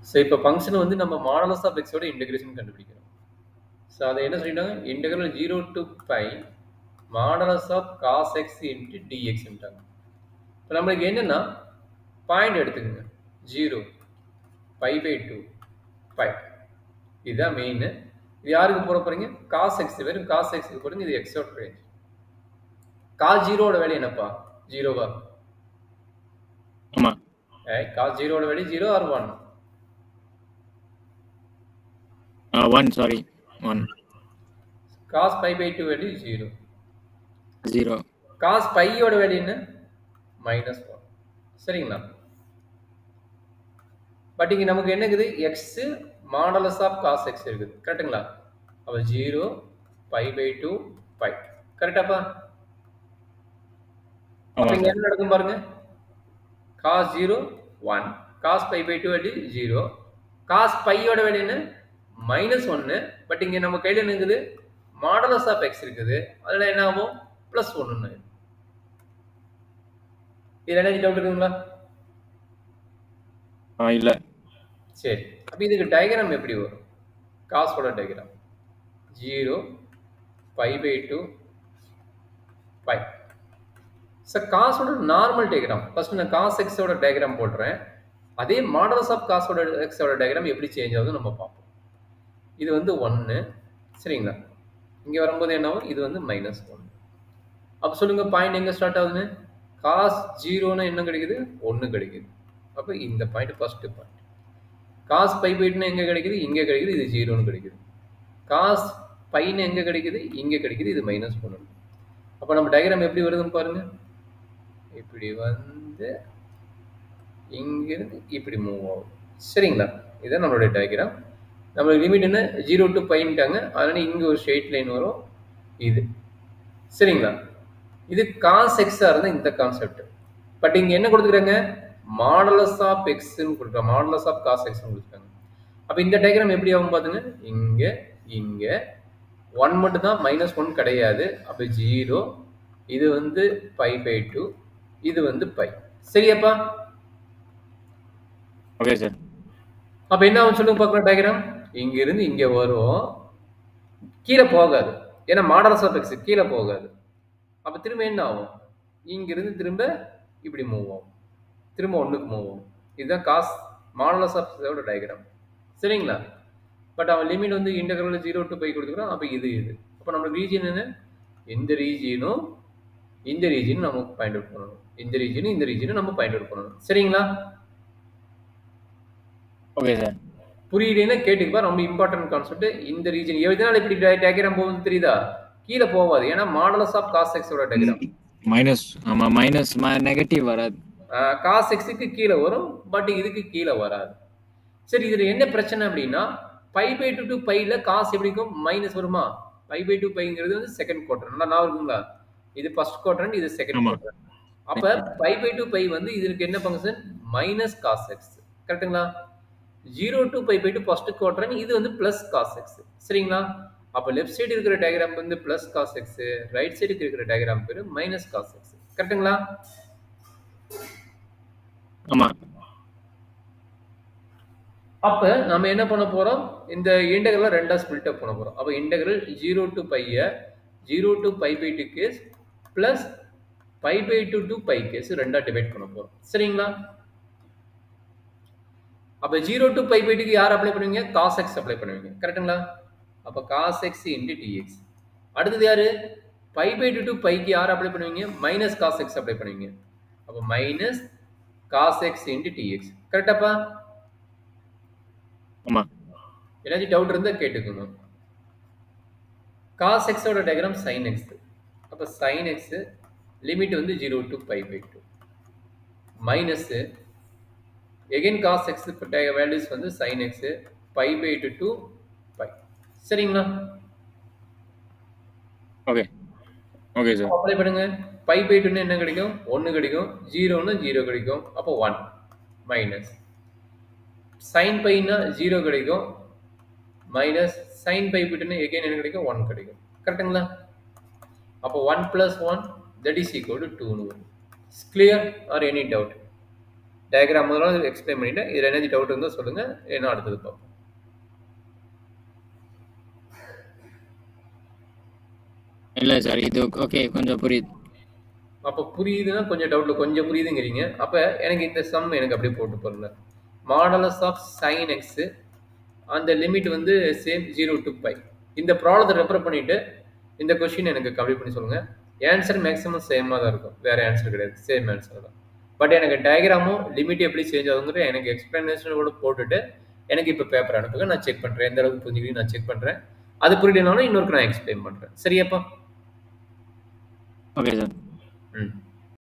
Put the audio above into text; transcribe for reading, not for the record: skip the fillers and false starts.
So இப்போ function வந்து நம்ம மாடலஸ் ஆஃப் எக்ஸோட இன்டெகிரேஷன் கண்டுபிடிக்கிறோம். ஸோ அதை என்ன சொல்லிட்டாங்க, integral 0 to pi modulus of cos x into டிஎக்ஸ்ன்ட்டாங்க. இப்போ நம்மளுக்கு என்னென்னா பாயிண்ட் எடுத்துக்கோங்க, 0 பை பை 2 பை, இதுதான் மெயின். இது யாருக்கு போட போகிறீங்க, காஸ் எக்ஸ், வெறும் காஸ் எக்ஸுக்கு போகிறீங்க. இது எக்ஸோட ரேஞ்ச். காஸ் ஜீரோட வேல்யூ என்னப்பா, ஜீரோவா? ஆமாம். காஸ் ஜீரோட value 0 or 1? 1, sorry 1. Cos pi by 2 value 0. 0. Cos பையோட வேல்யூ என்ன, -1. சரிங்களா? பட் இங்கே நமக்கு என்ன இருக்குது, x modulus of cos x இருக்குது. கரெக்டுங்களா? அப்போ 0 பை பை 2 பை. கரெக்டாப்பா? அப்போ இங்கே என்ன நடக்கும் பாருங்க, cos 0 1, cos pi by 2 value 0, cos பையோட வேல்யூ என்ன, -1. பட் இங்கே நம்ம கையில் என்ன இருக்குது, மாடலஸ் ஆஃப் எக்ஸ் இருக்குது. அதில் என்ன ஆகும், +1. இதில் என்ன டவுட் இருக்குங்களா? இல்லை. சரி, அப்போ இதுக்கு டயக்ராம் எப்படி வரும், காஸோட diagram 0 pi by 2 pi. Sir காஸோட நார்மல் டயக்ராம் ஃபர்ஸ்ட் நான் காஸ் எக்ஸோட டயக்ராம் போடுறேன். அதே மாடலஸ் ஆஃப் காஸோட எக்ஸோட டயக்ராம் எப்படி சேஞ்ச் ஆகுது நம்ம பார்ப்போம். இது வந்து 1, சரிங்களா? இங்கே வரும்போது என்ன ஆகும், இது வந்து -1. அப்போ சொல்லுங்க, பாயிண்ட் எங்கே ஸ்டார்ட் ஆகுதுன்னு, காஸ் 0ன்னு என்ன கிடைக்குது, 1 கிடைக்குது. அப்போ இந்த point first point. Cos pi by 2 எங்கே கிடைக்குது, இங்கே கிடைக்குது, இது 0ன்னு கிடைக்குது. காஸ் பைன்னு எங்கே கிடைக்குது, இங்கே கிடைக்குது, இது -1. அப்போ நம்ம டயக்ராம் எப்படி வருதுன்னு பாருங்க, இப்படி வந்து இங்கிருந்து இப்படி மூவ் ஆகும். சரிங்களா? இதுதான் நம்மளுடைய டயக்ராம். நம்மளுக்கு லிமிட் என்ன, 0 to பைன்ட்டாங்க. அதனால இங்கே ஒரு ஸ்ட்ரெயிட் லைன் வரும், இது. சரிங்களா? இது காஸ் எக்ஸாக இருந்தால் இந்த கான்செப்ட். பட் இங்கே என்ன கொடுத்துக்கிறாங்க, மாடலஸ் ஆஃப் எக்ஸ்ன்னு கொடுக்குறாங்க, மாடலஸ் ஆஃப் காஸ் எக்ஸ்ன்னு கொடுத்துருக்காங்க. அப்போ இந்த டயக்ராம் எப்படி ஆகும் பார்த்துங்க, இங்கே இங்கே 1 மட்டும் தான், -1 கிடையாது. அப்போ 0, இது வந்து பை பை 2, இது வந்து பை. சரியாப்பா? Okay sir. அப்போ என்ன ஆகும் சொல்லுங்க பார்க்கலாம், டயக்ராம் இங்கிருந்து இங்கே வரும், கீழே போகாது. ஏன்னா மாடலஸ் ஆஃப் எக்ஸ் கீழே போகாது. அப்போ திரும்ப என்ன ஆகும், இங்கிருந்து திரும்ப இப்படி மூவ் ஆகும், திரும்ப 1க்கு மூவ் ஆகும். இதுதான் காஸ் மாடலஸ் ஆஃப் எக்ஸோட டயக்ராம். சரிங்களா? பட் அவன் லிமிட் வந்து இன்டெகிரல் 0 to பை கொடுத்துக்கிறான். அப்போ இது அப்போ நம்ம ரீஜன் என்ன, இந்த ரீஜியனும் இந்த ரீஜியனும் நம்ம ஃபைண்ட் அவுட் பண்ணணும். இந்த ரீஜியனும் இந்த ரீஜியனும் நம்ம ஃபைண்ட் அவுட் பண்ணணும். சரிங்களா? Okay sir. புரியலன்னா கேட்டுக்கப்பா, ரொம்ப இம்பார்ட்டன்ட் கான்செப்ட். இந்த ரீஜன் எதனால இப்படி டயக்ராம் போகுது தெரியுதா, கீழே போகாது. ஏன்னா மாடலஸ் ஆஃப் காஸ் எக்ஸோட டயக்ராம் மைனஸ், ஆமாம், மைனஸ் நெகட்டிவ் வராது. காஸ் எக்ஸுக்கு கீழே வரும், பட் இதுக்கு கீழே வராது. சரி, இதில் என்ன பிரச்சனை அப்படின்னா, பை பை 2 to பையில் காசு எப்படி இருக்கும், மைனஸ் வருமா? பை பை 2 பைங்கிறது வந்து செகண்ட் குவார்டர். நல்லா நான் இருக்குங்களா, இது ஃபர்ஸ்ட் குவார்டர், இது செகண்ட் குவார்டர். அப்போ பை பை 2 பை வந்து இதுக்கு என்ன ஃபங்க்ஷன், மைனஸ் காஸ் எக்ஸ். கரெக்டுங்களா? 0 to pi by 2 first quarter, இது வந்து பிளஸ் காஸ் எக்ஸ். சரிங்களா? அப்போ லெஃப்ட் சைடு இருக்கிற டயக்ராம் வந்து பிளஸ் காஸ் எக்ஸ், ரைட் சைடுக்கு இருக்கிற டயக்ராம் பேர் மைனஸ் காஸ் எக்ஸ். கரெக்டுங்களா? ஆமாம். அப்போ நம்ம என்ன பண்ண போகிறோம், இந்த இன்டெகிரலை ரெண்டாக ஸ்பிளிட் அப் பண்ண போகிறோம். அப்போ இன்டெகிரல் 0 to பையை 0 to pi by 2 case plus pi by 2 to pi case ரெண்டாக டிவைட் பண்ண போகிறோம். சரிங்களா? அப்போ 0 to பை பை 2க்கு யார் அப்ளை பண்ணுவீங்க, காஸ் எக்ஸ் அப்ளை பண்ணுவீங்க. கரெக்டுங்களா? அப்போ காஸ் எக்ஸ் இன்ட்டு டிஎக்ஸ். அடுத்தது யார், பை பை 2 to பைக்கு யார் அப்ளை பண்ணுவீங்க, மைனஸ் காஸ் எக்ஸ் அப்ளை பண்ணுவீங்க. அப்போ minus cos x into dx. கரெக்டாப்பா? ஆமாம். ஏதாச்சும் டவுட் இருந்தால் கேட்டுக்கோங்க. காஸ் எக்ஸோட டயக்ராம் சைன் எக்ஸ். அப்போ சைன் எக்ஸ் லிமிட் வந்து 0 to pi by 2 minus again cos x values வந்து sine x pi by 2 to pi. சரிங்களா? Okay okay sir. அப்ளை பண்ணுங்க. பை பை 2 என்ன கிடைக்கும், 1 கிடைக்கும். 0ன்னு 0 கிடைக்கும். அப்போ 1 மைனஸ் சைன் பைனா 0 கிடைக்கும், மைனஸ் சைன் பை பிட்டுன்னு எகைன் என்ன கிடைக்கும், 1 கிடைக்கும். கரெக்டுங்களா? அப்போ 1 + 1 that is equal to 2. Clear or any doubt? Diagram முதல்ல எக்ஸ்பிளைன் பண்ணிட்டேன். இதில் என்ன டவுட் இருந்தால் சொல்லுங்கள், என்ன அடுத்தது பார்ப்போம். இல்லை சார், இது ஓகே, கொஞ்சம் புரியுது. அப்போ புரியுதுன்னா கொஞ்சம் டவுட்டில் கொஞ்சம் புரியுதுங்கிறீங்க. அப்போ எனக்கு இந்த சம் எனக்கு அப்படியே போட்டு போடல. மாடலஸ் ஆஃப் சைன் எக்ஸு அந்த லிமிட் வந்து சேம் 0 to π. இந்த ப்ராப்ளத்தை ரெஃபர் பண்ணிவிட்டு இந்த கொஷின் எனக்கு கம்ப்ளீட் பண்ணி சொல்லுங்கள். ஆன்சர் மேக்ஸிமம் சேமாக தான் இருக்கும், வேறு ஆன்சர் கிடையாது, சேம் ஆன்சர் தான். பட் எனக்கு டயக்ராமும் லிமிட் எப்படி சேஞ்ச் ஆகுங்கிற எனக்கு எக்ஸ்பிளனேஷன் கூட போட்டுட்டு எனக்கு இப்போ பேப்பர் அனுப்புங்க, நான் செக் பண்ணுறேன். எந்த அளவுக்கு புரிஞ்சுக்கிட்டு நான் செக் பண்ணுறேன். அது புரியலனாலும் இன்னொருக்கு நான் எக்ஸ்பிளைன் பண்ணுறேன். சரியாப்பா? Okay sir. ம்.